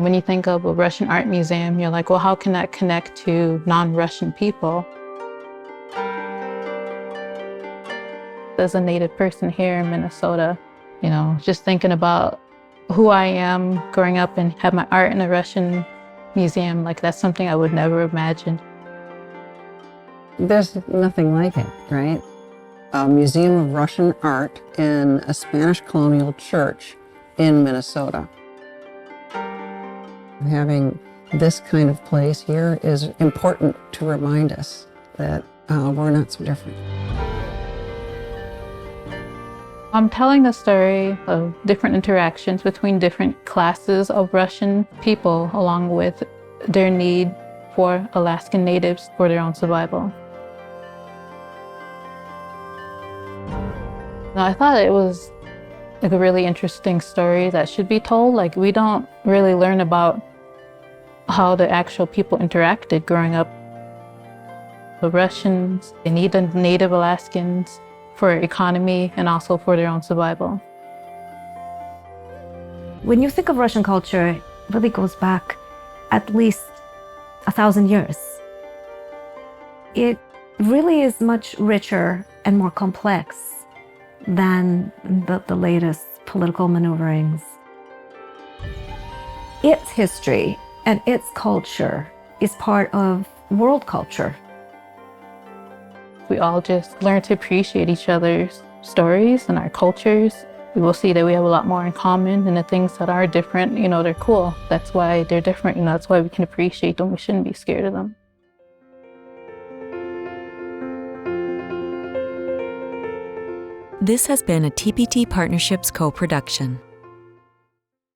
When you think of a Russian art museum, you're like, well, how can that connect to non-Russian people? As a native person here in Minnesota, just thinking about who I am growing up and have my art in a Russian museum, like that's something I would never imagine. There's nothing like it, right? A museum of Russian art in a Spanish Colonial church in Minnesota. Having this kind of place here is important to remind us that we're not so different. I'm telling the story of different interactions between different classes of Russian people, along with their need for Alaskan natives for their own survival. Now, I thought it was like a really interesting story that should be told. Like, we don't really learn about how the actual people interacted growing up. The Russians, they need the native Alaskans for economy and also for their own survival. When you think of Russian culture, it really goes back at least 1,000 years. It really is much richer and more complex than the latest political maneuverings. Its history and its culture is part of world culture. We all just learn to appreciate each other's stories and our cultures. We will see that we have a lot more in common, and the things that are different, they're cool. That's why they're different, that's why we can appreciate them. We shouldn't be scared of them. This has been a TPT Partnerships co-production.